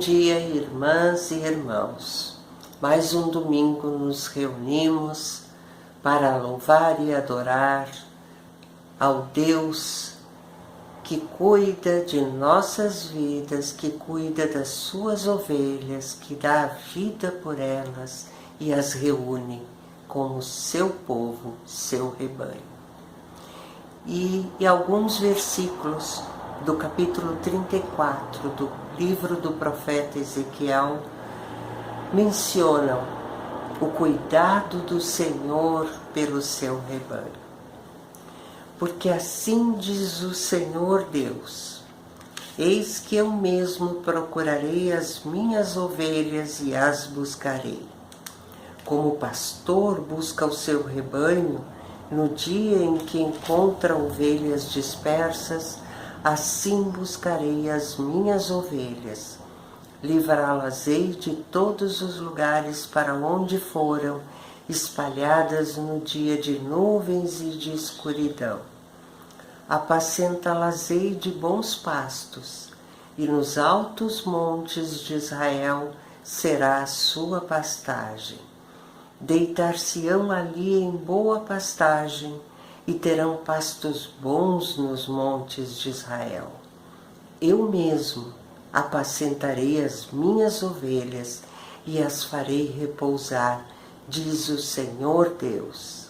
dia, irmãs e irmãos. Mais um domingo nos reunimos para louvar e adorar ao Deus que cuida de nossas vidas, que cuida das suas ovelhas, que dá a vida por elas e as reúne como seu povo, seu rebanho. E alguns versículos do capítulo 34 do livro do profeta Ezequiel mencionam o cuidado do Senhor pelo seu rebanho. Porque assim diz o Senhor Deus: eis que eu mesmo procurarei as minhas ovelhas e as buscarei. Como o pastor busca o seu rebanho no dia em que encontra ovelhas dispersas, assim buscarei as minhas ovelhas. Livrá-las-ei de todos os lugares para onde foram, espalhadas no dia de nuvens e de escuridão. Apacenta-las-ei de bons pastos, e nos altos montes de Israel será a sua pastagem. Deitar-se-ão ali em boa pastagem, e terão pastos bons nos montes de Israel. Eu mesmo apacentarei as minhas ovelhas e as farei repousar, diz o Senhor Deus.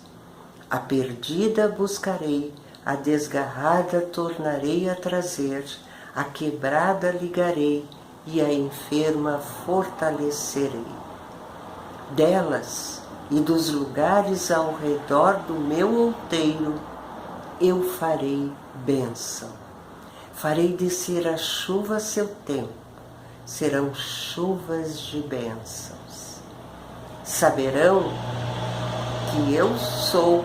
A perdida buscarei, a desgarrada tornarei a trazer, a quebrada ligarei e a enferma fortalecerei. Delas e dos lugares ao redor do meu outeiro eu farei bênção. Farei descer a chuva a seu tempo, serão chuvas de bênçãos. Saberão que eu sou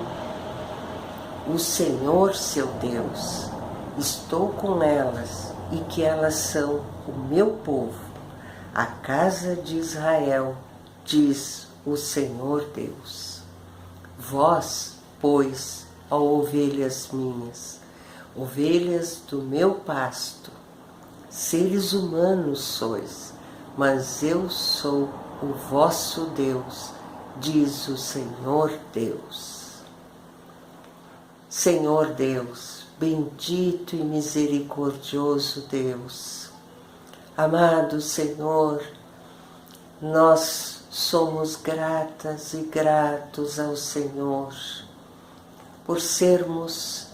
o Senhor seu Deus, estou com elas e que elas são o meu povo, a casa de Israel, diz o Senhor Deus. Vós, pois, ó ovelhas minhas, ovelhas do meu pasto, seres humanos sois, mas eu sou o vosso Deus, diz o Senhor Deus. Senhor Deus, bendito e misericordioso Deus, amado Senhor, nós somos gratas e gratos ao Senhor por sermos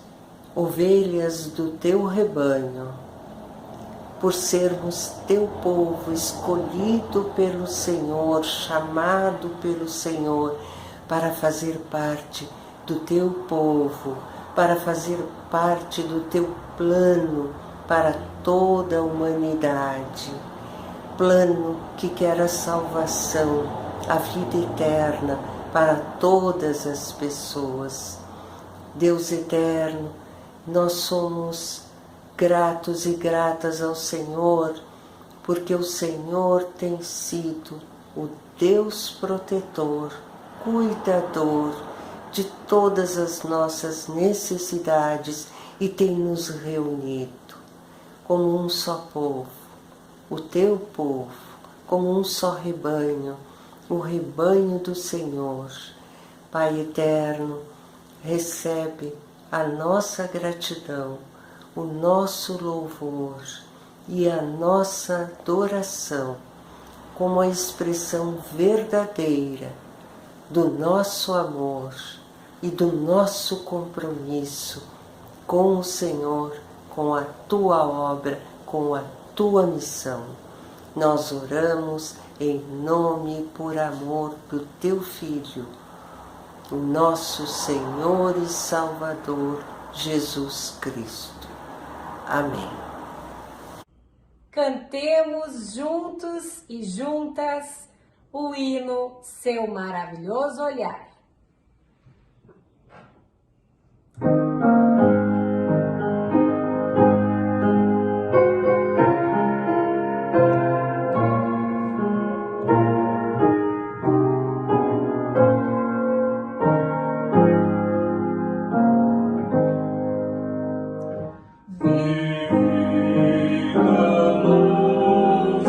ovelhas do teu rebanho, por sermos teu povo escolhido pelo Senhor, chamado pelo Senhor para fazer parte do teu povo, para fazer parte do teu plano para toda a humanidade. Plano que quer a salvação, a vida eterna para todas as pessoas. Deus eterno, nós somos gratos e gratas ao Senhor, porque o Senhor tem sido o Deus protetor, cuidador de todas as nossas necessidades e tem nos reunido como um só povo, o teu povo, como um só rebanho, o rebanho do Senhor. Pai eterno, recebe a nossa gratidão, o nosso louvor e a nossa adoração como a expressão verdadeira do nosso amor e do nosso compromisso com o Senhor, com a tua obra, com a tua missão. Nós oramos em nome e por amor do teu Filho, o nosso Senhor e Salvador, Jesus Cristo. Amém. Cantemos juntos e juntas o hino Seu Maravilhoso Olhar. Viva a luz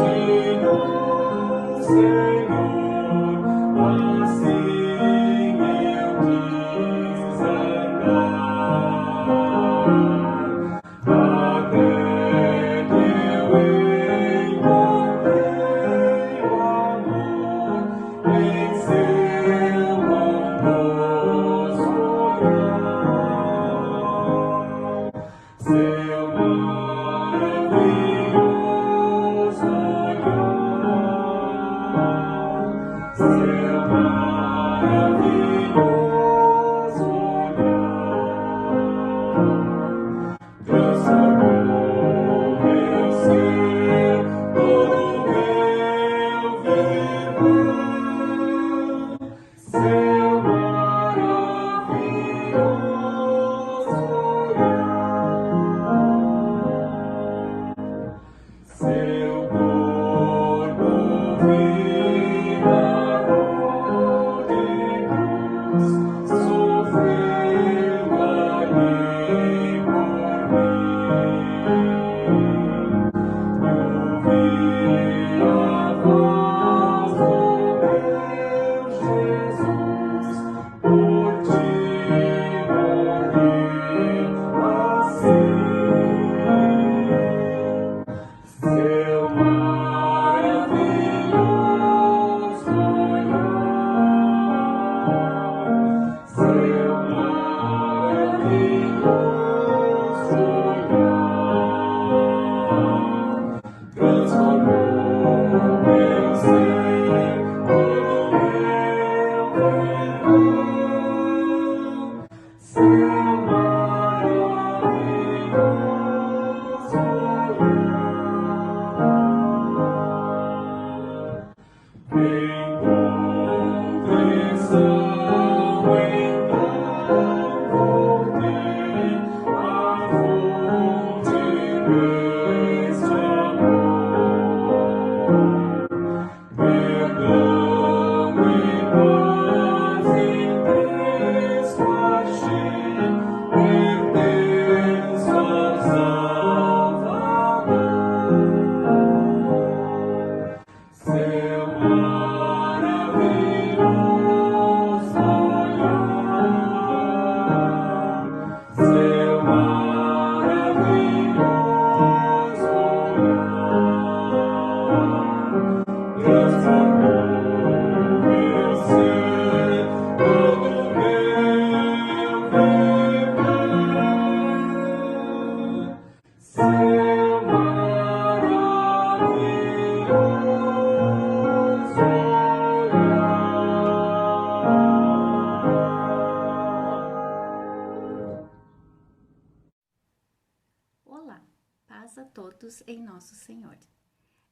Olá, paz a todos em nosso Senhor.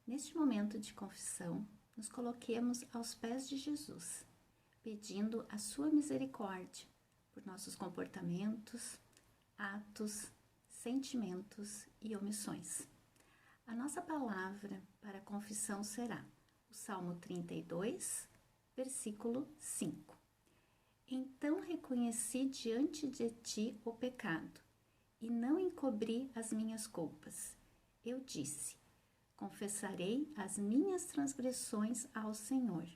Neste momento de confissão, nos coloquemos aos pés de Jesus, pedindo a sua misericórdia por nossos comportamentos, atos, sentimentos e omissões. A nossa palavra para a confissão será o Salmo 32, versículo 5. Então reconheci diante de ti o pecado, e não encobri as minhas culpas. Eu disse, confessarei as minhas transgressões ao Senhor,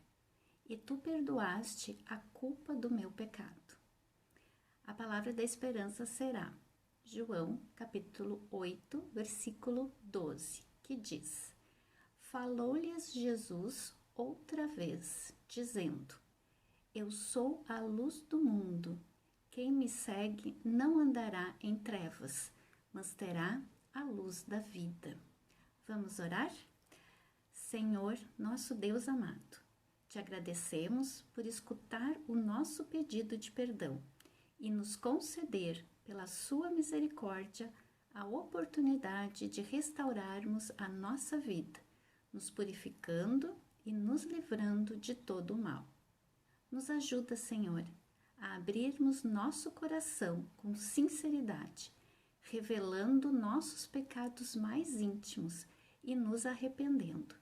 e tu perdoaste a culpa do meu pecado. A palavra da esperança será João, capítulo 8, versículo 12, que diz, falou-lhes Jesus outra vez, dizendo, eu sou a luz do mundo. Quem me segue não andará em trevas, mas terá a luz da vida. Vamos orar? Senhor, nosso Deus amado, te agradecemos por escutar o nosso pedido de perdão e nos conceder, pela sua misericórdia, a oportunidade de restaurarmos a nossa vida, nos purificando e nos livrando de todo o mal. Nos ajuda, Senhor, a abrirmos nosso coração com sinceridade, revelando nossos pecados mais íntimos e nos arrependendo,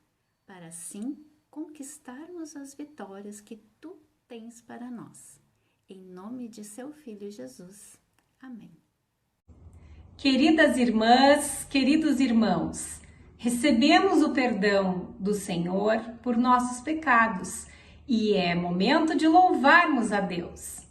para assim conquistarmos as vitórias que tu tens para nós. Em nome de seu Filho Jesus. Amém. Queridas irmãs, queridos irmãos, recebemos o perdão do Senhor por nossos pecados e é momento de louvarmos a Deus.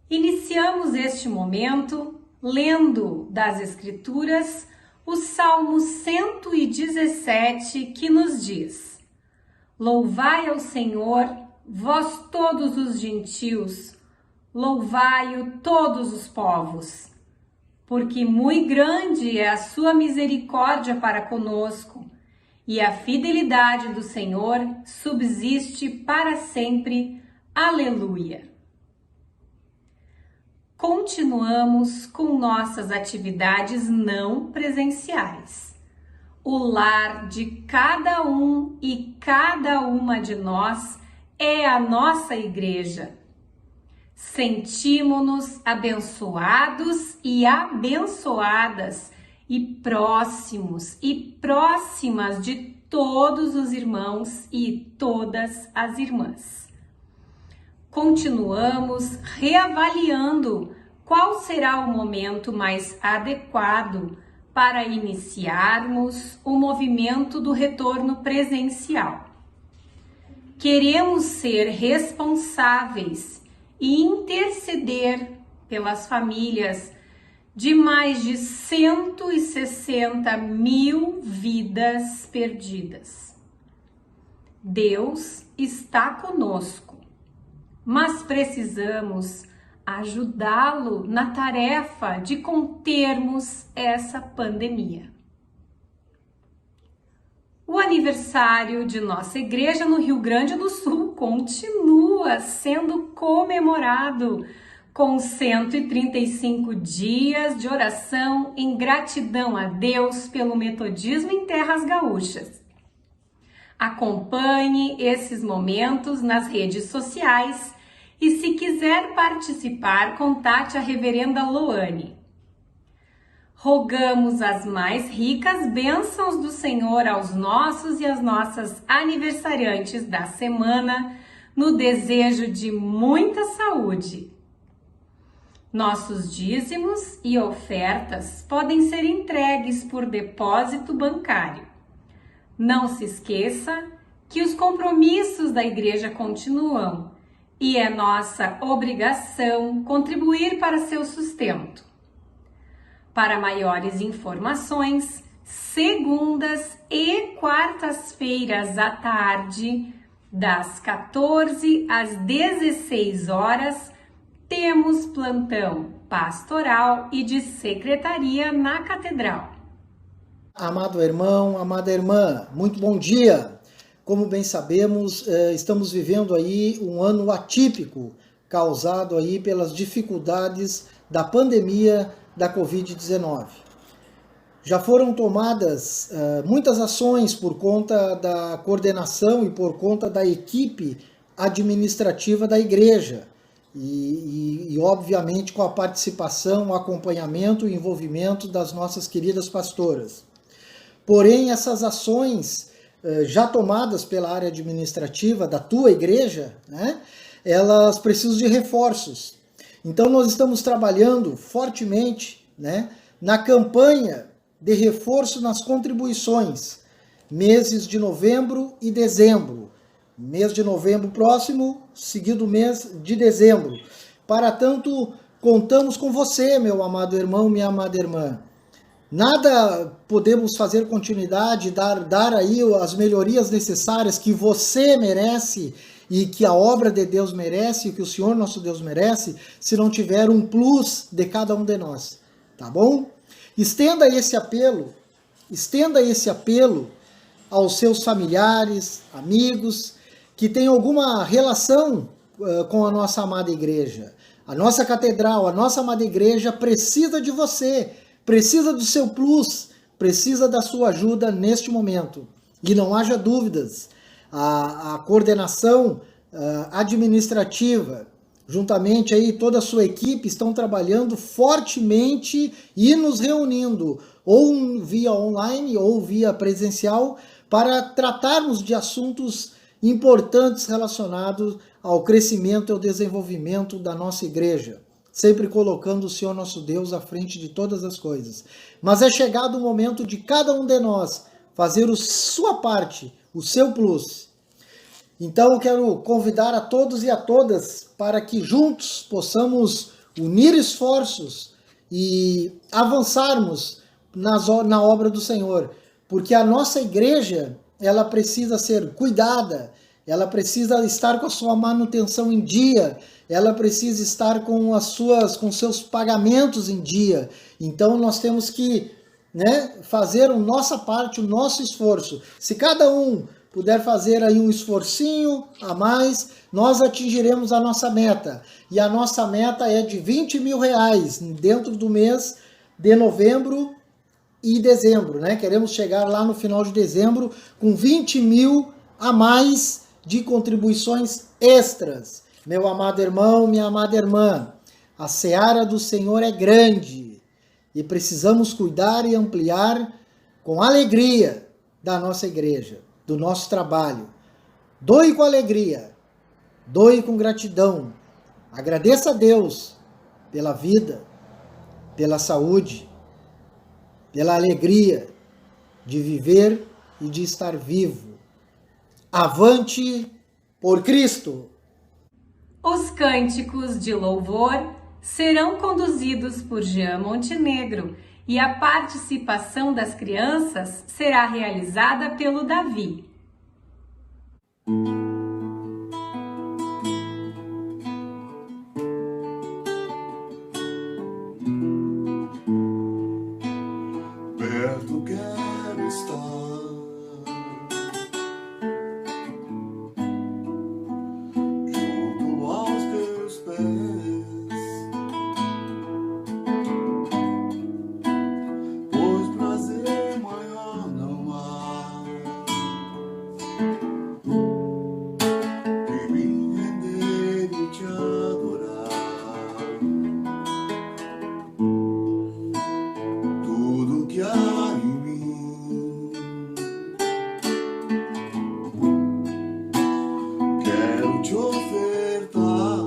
Iniciamos este momento lendo das Escrituras o Salmo 117, que nos diz: louvai ao Senhor, vós todos os gentios, louvai-o todos os povos, porque muito grande é a sua misericórdia para conosco, e a fidelidade do Senhor subsiste para sempre. Aleluia! Continuamos com nossas atividades não presenciais. O lar de cada um e cada uma de nós é a nossa igreja. Sentimos-nos abençoados e abençoadas e próximos e próximas de todos os irmãos e todas as irmãs. Continuamos reavaliando qual será o momento mais adequado para iniciarmos o movimento do retorno presencial. Queremos ser responsáveis e interceder pelas famílias de mais de 160 mil vidas perdidas. Deus está conosco, mas precisamos ajudá-lo na tarefa de contermos essa pandemia. O aniversário de nossa igreja no Rio Grande do Sul continua sendo comemorado com 135 dias de oração em gratidão a Deus pelo metodismo em terras gaúchas. Acompanhe esses momentos nas redes sociais e, se quiser participar, contate a reverenda Loane. Rogamos as mais ricas bênçãos do Senhor aos nossos e às nossas aniversariantes da semana, no desejo de muita saúde. Nossos dízimos e ofertas podem ser entregues por depósito bancário. Não se esqueça que os compromissos da igreja continuam e é nossa obrigação contribuir para seu sustento. Para maiores informações, segundas e quartas-feiras à tarde, das 14 às 16 horas, temos plantão pastoral e de secretaria na Catedral. Amado irmão, amada irmã, muito bom dia! Como bem sabemos, estamos vivendo aí um ano atípico, causado aí pelas dificuldades da pandemia da Covid-19. Já foram tomadas muitas ações por conta da coordenação e por conta da equipe administrativa da igreja e obviamente com a participação, o acompanhamento e envolvimento das nossas queridas pastoras. Porém, essas ações já tomadas pela área administrativa da tua igreja, né, elas precisam de reforços. Então nós estamos trabalhando fortemente, né, na campanha de reforço nas contribuições, meses de novembro e dezembro. Mês de novembro próximo, seguido mês de dezembro. Para tanto, contamos com você, meu amado irmão, minha amada irmã. Nada podemos fazer continuidade, dar aí as melhorias necessárias que você merece e que a obra de Deus merece, e que o Senhor nosso Deus merece, se não tiver um plus de cada um de nós, tá bom? Estenda esse apelo aos seus familiares, amigos, que têm alguma relação com a nossa amada igreja. A nossa catedral, a nossa amada igreja precisa de você, precisa do seu plus, precisa da sua ajuda neste momento. E não haja dúvidas, a coordenação administrativa, juntamente aí toda a sua equipe, estão trabalhando fortemente e nos reunindo, ou via online ou via presencial, para tratarmos de assuntos importantes relacionados ao crescimento e ao desenvolvimento da nossa igreja, sempre colocando o Senhor nosso Deus à frente de todas as coisas. Mas é chegado o momento de cada um de nós fazer a sua parte, o seu plus. Então eu quero convidar a todos e a todas para que juntos possamos unir esforços e avançarmos na obra do Senhor, porque a nossa igreja, ela precisa ser cuidada, ela precisa estar com a sua manutenção em dia, ela precisa estar com seus pagamentos em dia. Então nós temos que, fazer a nossa parte, o nosso esforço. Se cada um puder fazer aí um esforcinho a mais, nós atingiremos a nossa meta. E a nossa meta é de R$20 mil dentro do mês de novembro e dezembro, né? Queremos chegar lá no final de dezembro com 20 mil a mais de contribuições extras. Meu amado irmão, minha amada irmã, a seara do Senhor é grande e precisamos cuidar e ampliar com alegria da nossa igreja, do nosso trabalho. Doe com alegria, doe com gratidão. Agradeça a Deus pela vida, pela saúde, pela alegria de viver e de estar vivo. Avante por Cristo! Os cânticos de louvor serão conduzidos por Jean Montenegro e a participação das crianças será realizada pelo Davi. Perto quero estar, junto aos teus pés, pois prazer maior não há que me render e te adorar. Tudo que há em mim quero te ofertar,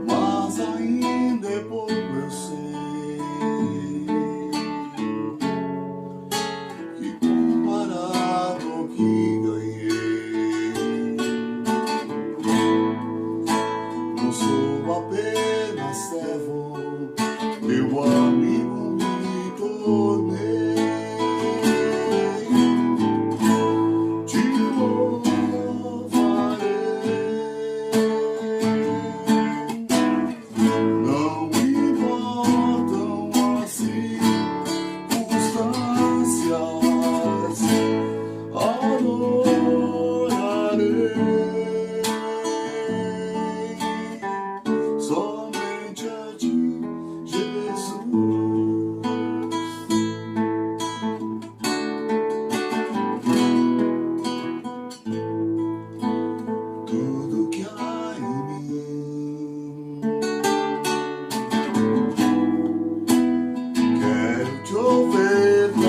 mas ainda é pouco eu sei que comparado ao que ganhei, não sou apenas servo, meu amigo me tornei. Te louvarei, não importam as circunstâncias, adorarei somente a ti, Jesus. Tudo que há em mim quero te ofertar,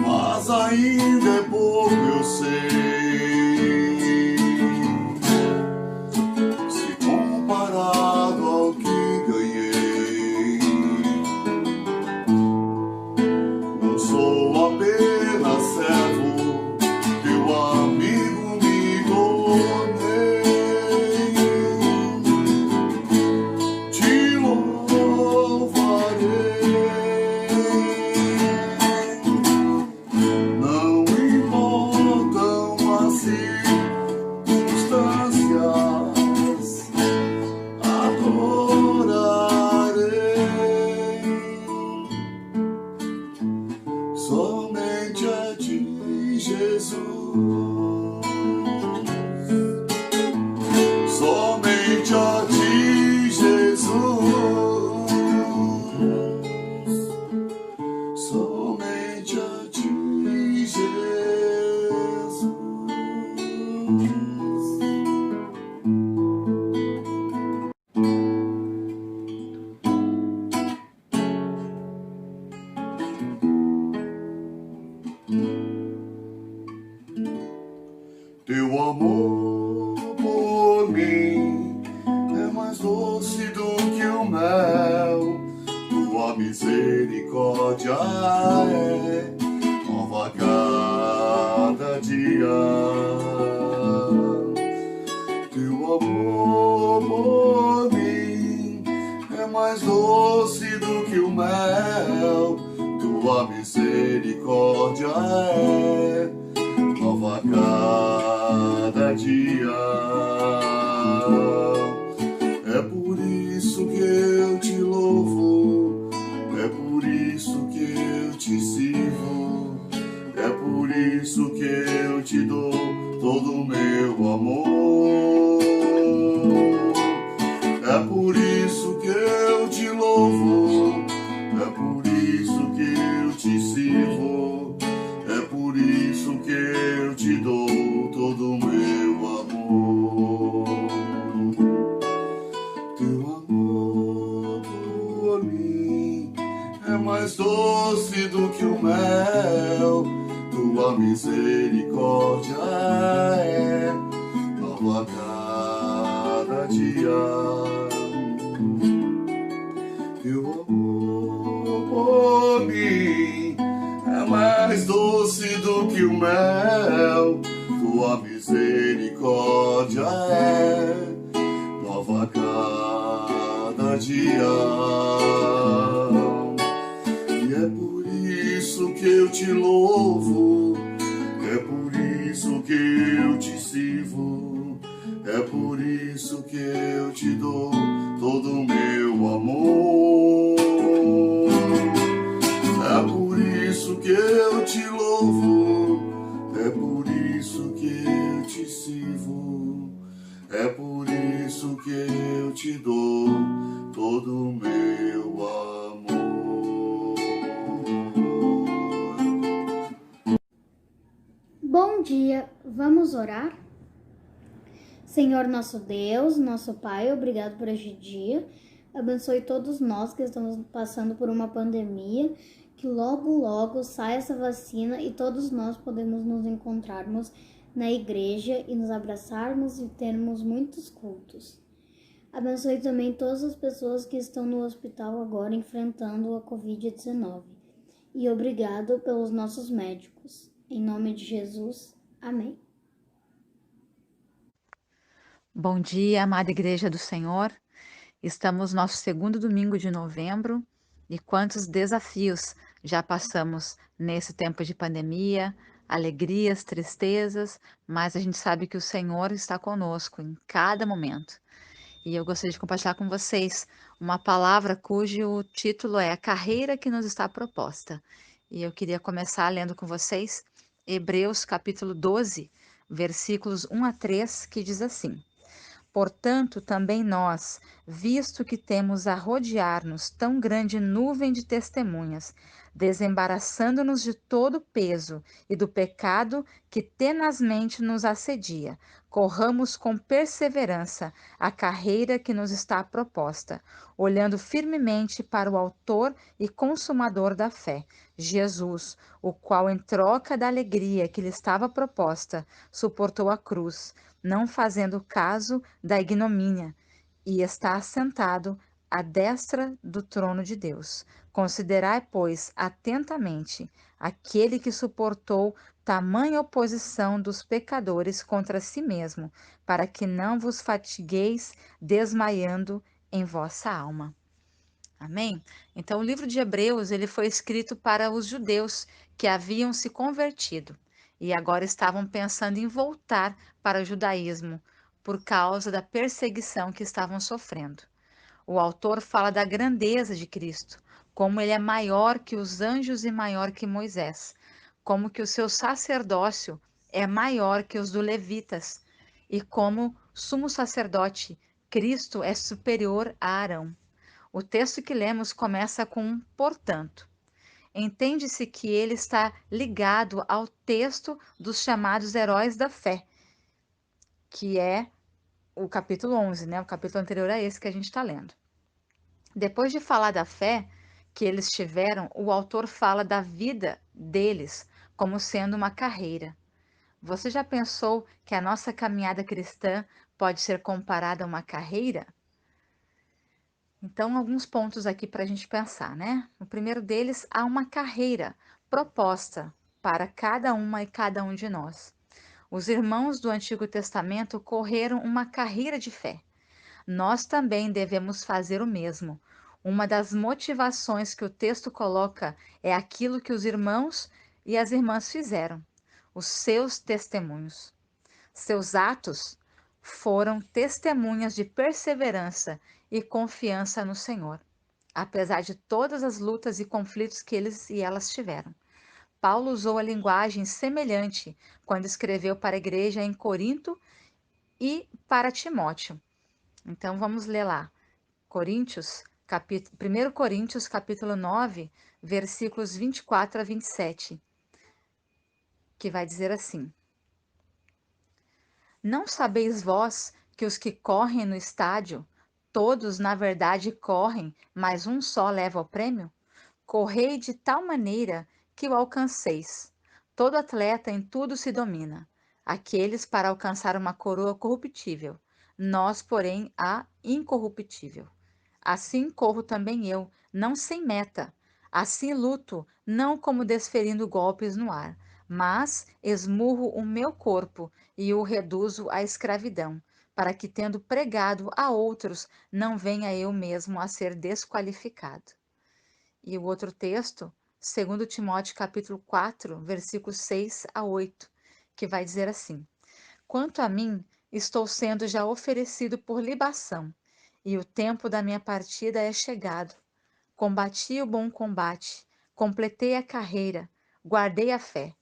mas ainda é pouco eu sei, se comparado ao que ganhei, não sou apenas servo, teu amigo me tornei. Te louvarei, não importam as circunstâncias, adorarei somente a ti, Jesus. Somente a ti, Jesus. Somente a ti, Jesus. Teu amor por mim é mais doce do que o mel, tua misericórdia é nova a cada dia. Teu amor por mim é mais doce do que o mel, tua misericórdia é nova a cada dia. É por isso que eu te louvo, é por isso que eu te sirvo, é por isso que eu te dou todo o meu amor. É por isso que eu te louvo, é por isso que eu te sirvo, que eu te dou todo o meu amor. Teu amor por mim é mais doce do que o mel. Tua misericórdia é nova a cada dia. Teu amor por mim é mais doce do que o mel. Tua misericórdia é nova a cada dia. E é por isso que eu te louvo, é por isso que eu te sirvo, é por isso que eu te dou todo o meu amor. É por isso que eu te louvo, é por isso que eu te sirvo, é por isso que eu te dou todo o meu amor. Bom dia, vamos orar? Senhor nosso Deus, nosso Pai, obrigado por este dia. Abençoe todos nós que estamos passando por uma pandemia, que logo saia essa vacina e todos nós podemos nos encontrarmos na igreja e nos abraçarmos e termos muitos cultos. Abençoe também todas as pessoas que estão no hospital agora enfrentando a Covid-19. E obrigado pelos nossos médicos. Em nome de Jesus, amém. Bom dia, amada Igreja do Senhor. Estamos no nosso segundo domingo de novembro e quantos desafios já passamos nesse tempo de pandemia, alegrias, tristezas, mas a gente sabe que o Senhor está conosco em cada momento. E eu gostaria de compartilhar com vocês uma palavra cujo título é A Carreira que nos está proposta. E eu queria começar lendo com vocês Hebreus capítulo 12, versículos 1 a 3, que diz assim: Portanto, também nós, visto que temos a rodear-nos tão grande nuvem de testemunhas, desembaraçando-nos de todo o peso e do pecado que tenazmente nos assedia, corramos com perseverança a carreira que nos está proposta, olhando firmemente para o autor e consumador da fé, Jesus, o qual, em troca da alegria que lhe estava proposta, suportou a cruz, não fazendo caso da ignomínia, e está assentado à destra do trono de Deus. Considerai, pois, atentamente aquele que suportou tamanha oposição dos pecadores contra si mesmo, para que não vos fatigueis desmaiando em vossa alma. Amém? Então, o livro de Hebreus ele foi escrito para os judeus que haviam se convertido e agora estavam pensando em voltar para o judaísmo por causa da perseguição que estavam sofrendo. O autor fala da grandeza de Cristo, como ele é maior que os anjos e maior que Moisés, como que o seu sacerdócio é maior que os do levitas e como sumo sacerdote, Cristo é superior a Arão. O texto que lemos começa com um portanto. Entende-se que ele está ligado ao texto dos chamados heróis da fé, que é o capítulo 11, né? O capítulo anterior a esse que a gente está lendo. Depois de falar da fé que eles tiveram, o autor fala da vida deles como sendo uma carreira. Você já pensou que a nossa caminhada cristã pode ser comparada a uma carreira? Então, alguns pontos aqui para a gente pensar, né? O primeiro deles, há uma carreira proposta para cada uma e cada um de nós. Os irmãos do Antigo Testamento correram uma carreira de fé. Nós também devemos fazer o mesmo. Uma das motivações que o texto coloca é aquilo que os irmãos e as irmãs fizeram, os seus testemunhos. Seus atos foram testemunhas de perseverança e confiança no Senhor, apesar de todas as lutas e conflitos que eles e elas tiveram. Paulo usou a linguagem semelhante quando escreveu para a igreja em Corinto e para Timóteo. Então vamos ler lá. 1 Coríntios capítulo 9, versículos 24 a 27. que vai dizer assim: Não sabeis vós que os que correm no estádio, todos na verdade correm, mas um só leva o prêmio? Correi de tal maneira que o alcanceis. Todo atleta em tudo se domina. Aqueles para alcançar uma coroa corruptível, nós, porém, a incorruptível. Assim corro também eu, não sem meta. Assim luto, não como desferindo golpes no ar, mas esmurro o meu corpo e o reduzo à escravidão, para que, tendo pregado a outros, não venha eu mesmo a ser desqualificado. E o outro texto, 2 Timóteo capítulo 4, versículos 6 a 8, que vai dizer assim: Quanto a mim, estou sendo já oferecido por libação, e o tempo da minha partida é chegado. Combati o bom combate, completei a carreira, guardei a fé.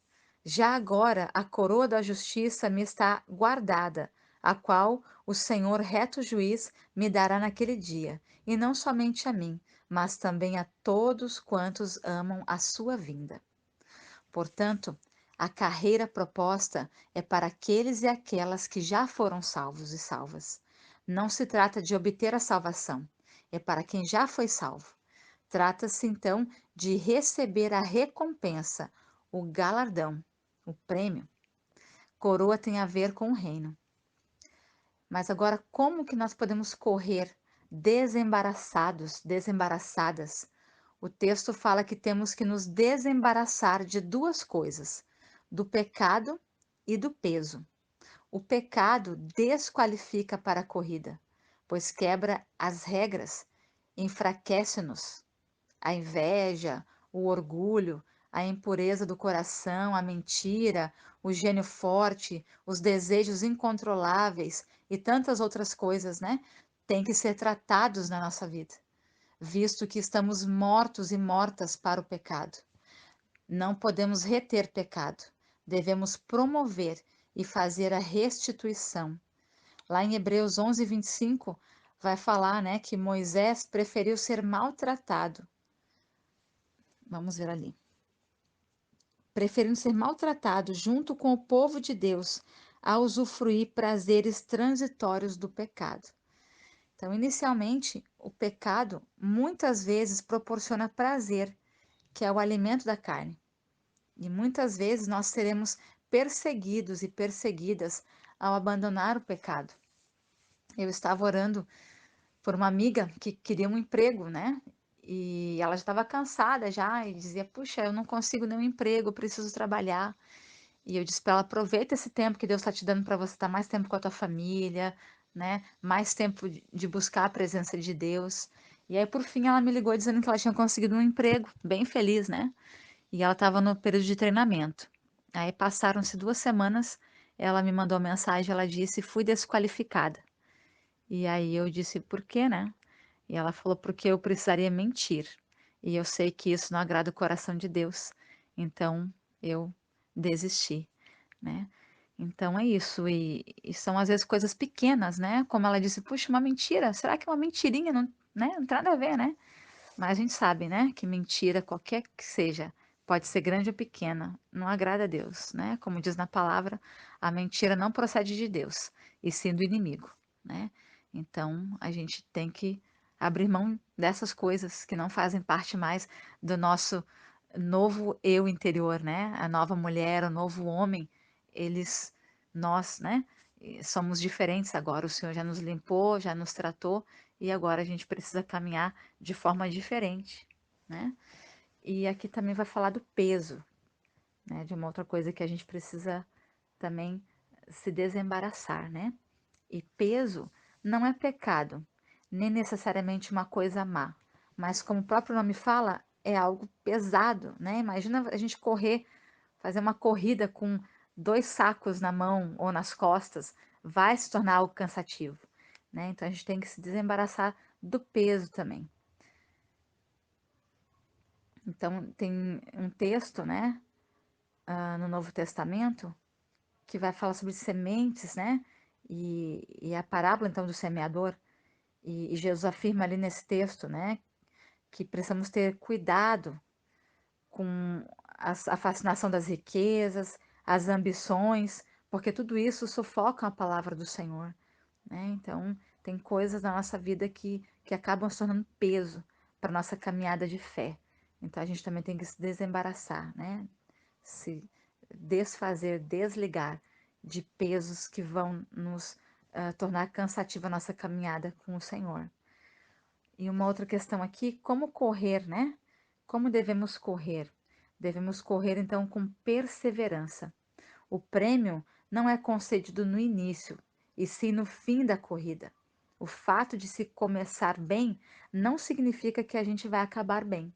Já agora a coroa da justiça me está guardada, a qual o Senhor reto juiz me dará naquele dia, e não somente a mim, mas também a todos quantos amam a sua vinda. Portanto, a carreira proposta é para aqueles e aquelas que já foram salvos e salvas. Não se trata de obter a salvação, é para quem já foi salvo. Trata-se então de receber a recompensa, o galardão, o prêmio. Coroa tem a ver com o reino. Mas agora, como que nós podemos correr desembaraçados, desembaraçadas? O texto fala que temos que nos desembaraçar de duas coisas: do pecado e do peso. O pecado desqualifica para a corrida, pois quebra as regras, enfraquece-nos. A inveja, o orgulho, a impureza do coração, a mentira, o gênio forte, os desejos incontroláveis e tantas outras coisas, né? Têm que ser tratados na nossa vida, visto que estamos mortos e mortas para o pecado. Não podemos reter pecado, devemos promover e fazer a restituição. Lá em Hebreus 11, 25, vai falar, né, que Moisés preferiu ser maltratado. Vamos ver ali. Preferindo ser maltratado junto com o povo de Deus a usufruir prazeres transitórios do pecado. Então, inicialmente, o pecado muitas vezes proporciona prazer, que é o alimento da carne. E muitas vezes nós seremos perseguidos e perseguidas ao abandonar o pecado. Eu estava orando por uma amiga que queria um emprego, né? E ela já estava cansada já e dizia: Puxa, eu não consigo nenhum emprego, eu preciso trabalhar. E eu disse para ela: aproveita esse tempo que Deus está te dando para você estar mais tempo com a tua família, né? Mais tempo de buscar a presença de Deus. E aí, por fim, ela me ligou dizendo que ela tinha conseguido um emprego, bem feliz, né? E ela estava no período de treinamento. Aí passaram-se 2 semanas, ela me mandou uma mensagem, ela disse: fui desqualificada. E aí eu disse: por quê, né? E ela falou: porque eu precisaria mentir. E eu sei que isso não agrada o coração de Deus. Então eu desisti, né? Então é isso. E são às vezes coisas pequenas, né? Como ela disse: puxa, uma mentira. Será que uma mentirinha não, né? Não tem nada a ver, né? Mas a gente sabe, né? Que mentira, qualquer que seja, pode ser grande ou pequena, não agrada a Deus, né? Como diz na palavra, a mentira não procede de Deus, e sim do inimigo, né? Então a gente tem que abrir mão dessas coisas que não fazem parte mais do nosso novo eu interior, né? A nova mulher, o novo homem, eles, nós, né? Somos diferentes agora. O Senhor já nos limpou, já nos tratou e agora a gente precisa caminhar de forma diferente, né? E aqui também vai falar do peso, né? De uma outra coisa que a gente precisa também se desembaraçar, né? E peso não é pecado, nem necessariamente uma coisa má, mas como o próprio nome fala, é algo pesado, né? Imagina a gente correr, fazer uma corrida com 2 sacos na mão ou nas costas, vai se tornar algo cansativo, né? Então a gente tem que se desembaraçar do peso também. Então tem um texto, né, no Novo Testamento, que vai falar sobre sementes, né? E a parábola então do semeador. E Jesus afirma ali nesse texto, né, que precisamos ter cuidado com a fascinação das riquezas, as ambições, porque tudo isso sufoca a palavra do Senhor, né? Então, tem coisas na nossa vida que acabam se tornando peso para nossa caminhada de fé. Então, a gente também tem que se desembaraçar, né? Se desfazer, desligar de pesos que vão nos tornar cansativa a nossa caminhada com o Senhor. E uma outra questão aqui, como correr, né? Como devemos correr? Devemos correr, então, com perseverança. O prêmio não é concedido no início, e sim no fim da corrida. O fato de se começar bem não significa que a gente vai acabar bem.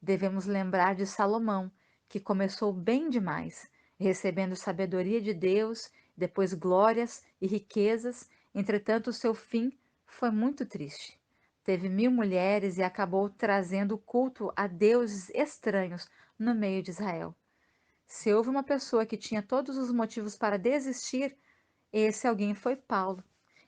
Devemos lembrar de Salomão, que começou bem demais, recebendo sabedoria de Deus, depois glórias e riquezas, entretanto, o seu fim foi muito triste. Teve 1000 mulheres e acabou trazendo culto a deuses estranhos no meio de Israel. Se houve uma pessoa que tinha todos os motivos para desistir, esse alguém foi Paulo.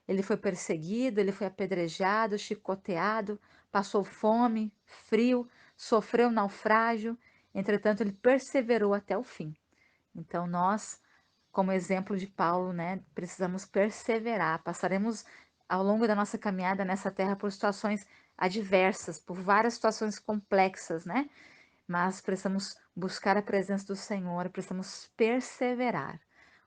Ele foi perseguido, ele foi apedrejado, chicoteado, passou fome, frio, sofreu naufrágio, entretanto, ele perseverou até o fim. Então, nós, como exemplo de Paulo, né, precisamos perseverar. Passaremos ao longo da nossa caminhada nessa terra por situações adversas, por várias situações complexas, né? Mas precisamos buscar a presença do Senhor, precisamos perseverar.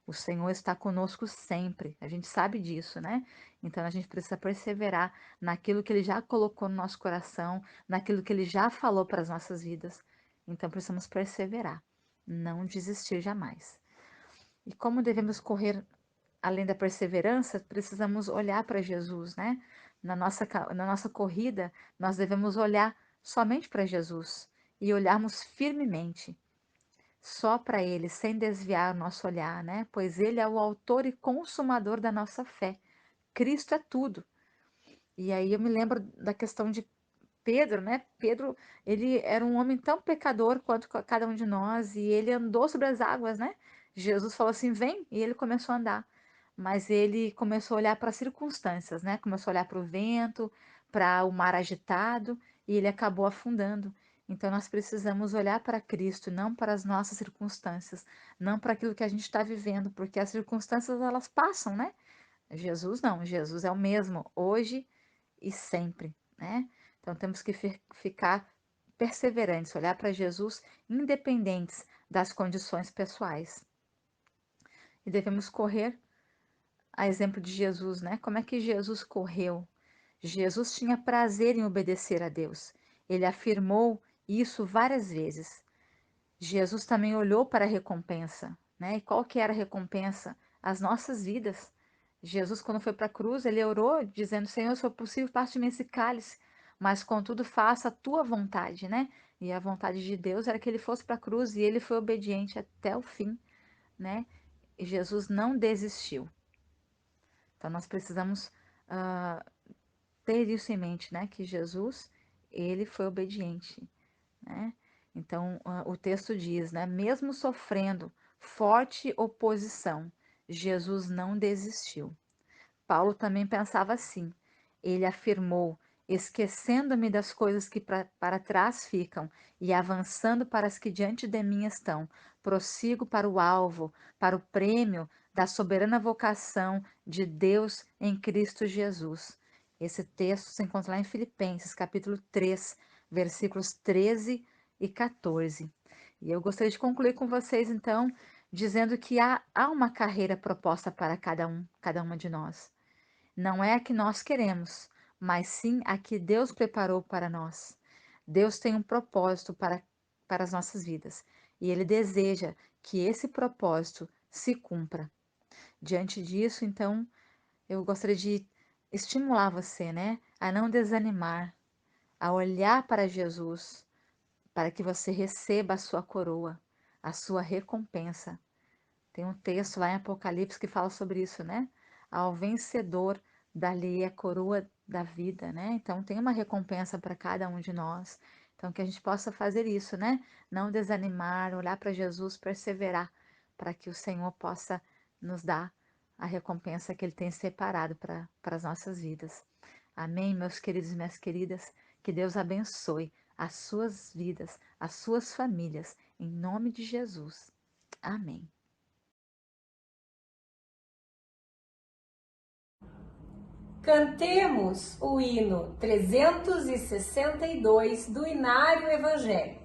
O Senhor está conosco sempre, a gente sabe disso, né? Então a gente precisa perseverar naquilo que Ele já colocou no nosso coração, naquilo que Ele já falou para as nossas vidas. Então precisamos perseverar, não desistir jamais. E como devemos correr além da perseverança, precisamos olhar para Jesus, né? Na nossa corrida, nós devemos olhar somente para Jesus e olharmos firmemente só para Ele, sem desviar o nosso olhar, né? Pois Ele é o autor e consumador da nossa fé. Cristo é tudo. E aí eu me lembro da questão de Pedro, né? Pedro, ele era um homem tão pecador quanto cada um de nós e ele andou sobre as águas, né? Jesus falou assim: vem, e ele começou a andar. Mas ele começou a olhar para as circunstâncias, né? Começou a olhar para o vento, para o mar agitado e ele acabou afundando. Então nós precisamos olhar para Cristo, não para as nossas circunstâncias, não para aquilo que a gente está vivendo, porque as circunstâncias elas passam, né? Jesus não, Jesus é o mesmo hoje e sempre, né? Então temos que ficar perseverantes, olhar para Jesus independentes das condições pessoais. E devemos correr a exemplo de Jesus, né? Como é que Jesus correu? Jesus tinha prazer em obedecer a Deus. Ele afirmou isso várias vezes. Jesus também olhou para a recompensa, né? E qual que era a recompensa? As nossas vidas. Jesus, quando foi para a cruz, ele orou dizendo: Senhor, se for possível, passe de mim esse cálice, mas contudo faça a tua vontade, né? E a vontade de Deus era que ele fosse para a cruz e ele foi obediente até o fim, né? E Jesus não desistiu. Então nós precisamos ter isso em mente, né? Que Jesus, ele foi obediente, né? Então, o texto diz, né? Mesmo sofrendo forte oposição, Jesus não desistiu. Paulo também pensava assim. Ele afirmou: esquecendo-me das coisas que para trás ficam e avançando para as que diante de mim estão, prossigo para o alvo, para o prêmio da soberana vocação de Deus em Cristo Jesus. Esse texto se encontra lá em Filipenses, capítulo 3, versículos 13 e 14. E eu gostaria de concluir com vocês, então, dizendo que há uma carreira proposta para cada uma de nós. Não é a que nós queremos, mas sim a que Deus preparou para nós. Deus tem um propósito para as nossas vidas e Ele deseja que esse propósito se cumpra. Diante disso, então, eu gostaria de estimular você, né, a não desanimar, a olhar para Jesus, para que você receba a sua coroa, a sua recompensa. Tem um texto lá em Apocalipse que fala sobre isso, né? Ao vencedor dali a coroa da vida, né? Então tem uma recompensa para cada um de nós. Então que a gente possa fazer isso, né? Não desanimar, olhar para Jesus, perseverar, para que o Senhor possa nos dar a recompensa que Ele tem separado para as nossas vidas. Amém, meus queridos e minhas queridas? Que Deus abençoe as suas vidas, as suas famílias, em nome de Jesus. Amém. Cantemos o hino 362 do Inário Evangélico.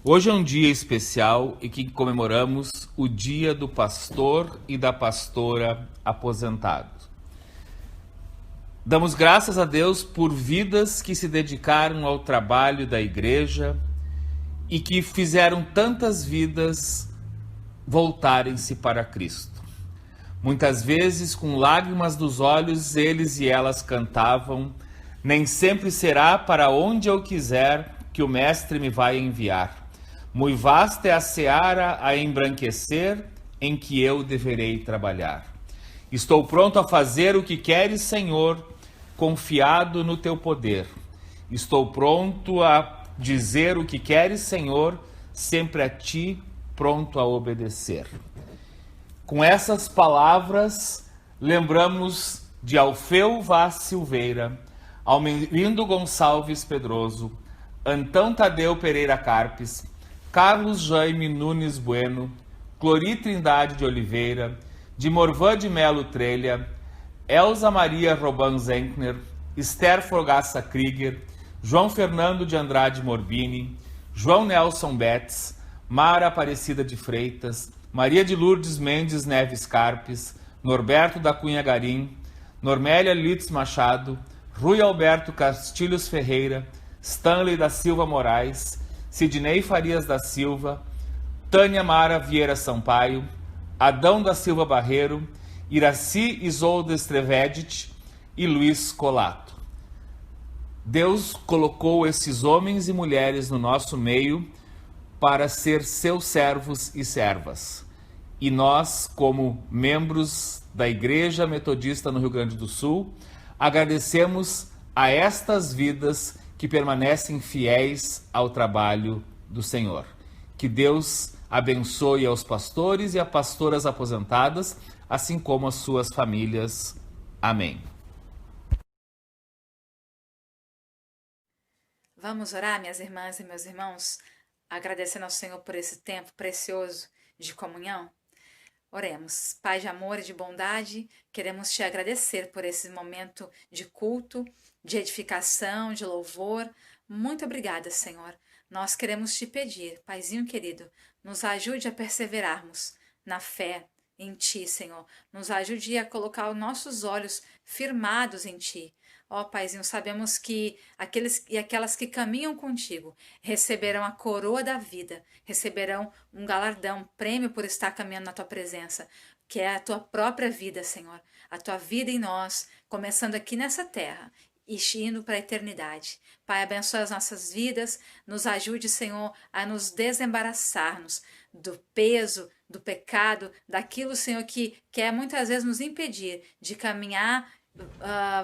Hoje é um dia especial em que comemoramos o Dia do Pastor e da Pastora aposentados. Damos graças a Deus por vidas que se dedicaram ao trabalho da igreja e que fizeram tantas vidas voltarem-se para Cristo. Muitas vezes, com lágrimas dos olhos, eles e elas cantavam: "Nem sempre será para onde eu quiser que o Mestre me vai enviar. Muito vasta é a seara a embranquecer, em que eu deverei trabalhar. Estou pronto a fazer o que queres, Senhor, confiado no teu poder. Estou pronto a dizer o que queres, Senhor, sempre a ti, pronto a obedecer." Com essas palavras, lembramos de Alfeu Vaz Silveira, Almerindo Gonçalves Pedroso, Antão Tadeu Pereira Carpes, Carlos Jaime Nunes Bueno, Clori Trindade de Oliveira, de Morvan de Melo Trelha, Elza Maria Roban Zenkner, Esther Fogaça Krieger, João Fernando de Andrade Morbini, João Nelson Betts, Mara Aparecida de Freitas, Maria de Lourdes Mendes Neves Carpes, Norberto da Cunha Garim, Normélia Litz Machado, Rui Alberto Castilhos Ferreira, Stanley da Silva Moraes, Sidney Farias da Silva, Tânia Mara Vieira Sampaio, Adão da Silva Barreiro, Iraci Isolda Estrevedit e Luiz Colato. Deus colocou esses homens e mulheres no nosso meio para ser seus servos e servas. E nós, como membros da Igreja Metodista no Rio Grande do Sul, agradecemos a estas vidas que permanecem fiéis ao trabalho do Senhor. Que Deus abençoe aos pastores e a pastoras aposentadas, assim como as suas famílias. Amém. Vamos orar, minhas irmãs e meus irmãos, agradecendo ao Senhor por esse tempo precioso de comunhão? Oremos. Pai de amor e de bondade, queremos te agradecer por esse momento de culto, de edificação, de louvor. Muito obrigada, Senhor. Nós queremos te pedir, Paizinho querido, nos ajude a perseverarmos na fé em Ti, Senhor. Nos ajude a colocar os nossos olhos firmados em Ti. Ó Paizinho, sabemos que aqueles e aquelas que caminham contigo receberão a coroa da vida, receberão um galardão, um prêmio por estar caminhando na Tua presença, que é a Tua própria vida, Senhor. A Tua vida em nós, começando aqui nessa terra e indo para a eternidade. Pai, abençoe as nossas vidas, nos ajude, Senhor, a nos desembaraçarmos do peso, do pecado, daquilo, Senhor, que quer muitas vezes nos impedir de caminhar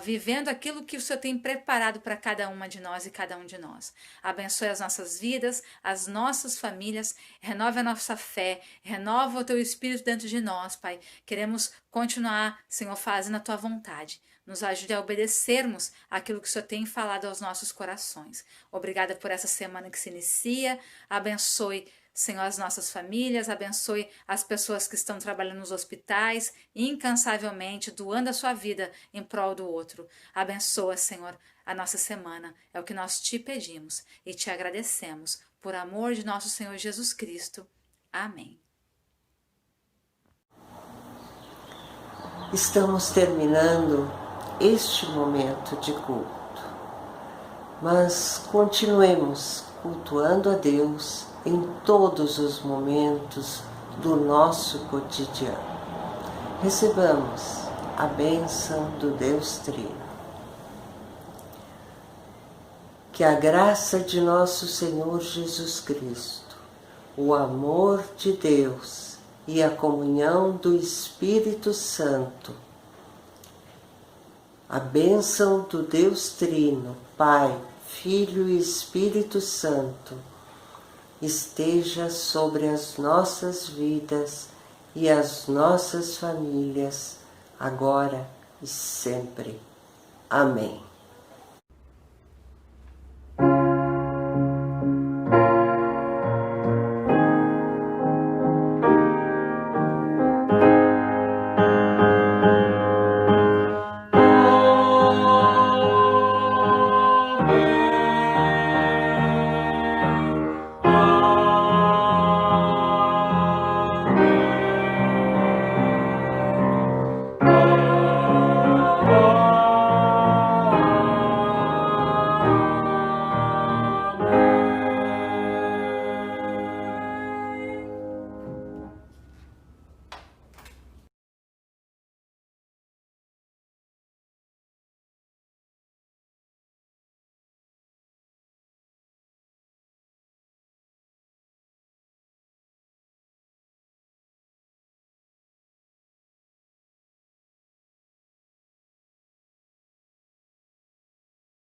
vivendo aquilo que o Senhor tem preparado para cada uma de nós e cada um de nós. Abençoe as nossas vidas, as nossas famílias, renove a nossa fé, renova o Teu Espírito dentro de nós, Pai. Queremos continuar, Senhor, fazendo a Tua vontade. Nos ajude a obedecermos aquilo que o Senhor tem falado aos nossos corações. Obrigada por essa semana que se inicia. Abençoe, Senhor, as nossas famílias, abençoe as pessoas que estão trabalhando nos hospitais, incansavelmente, doando a sua vida em prol do outro. Abençoa, Senhor, a nossa semana. É o que nós te pedimos e te agradecemos. Por amor de nosso Senhor Jesus Cristo. Amém. Estamos terminando este momento de culto, mas continuemos cultuando a Deus em todos os momentos do nosso cotidiano. Recebamos a bênção do Deus Trino. Que a graça de nosso Senhor Jesus Cristo, o amor de Deus e a comunhão do Espírito Santo, a bênção do Deus Trino, Pai, Filho e Espírito Santo, esteja sobre as nossas vidas e as nossas famílias, agora e sempre. Amém.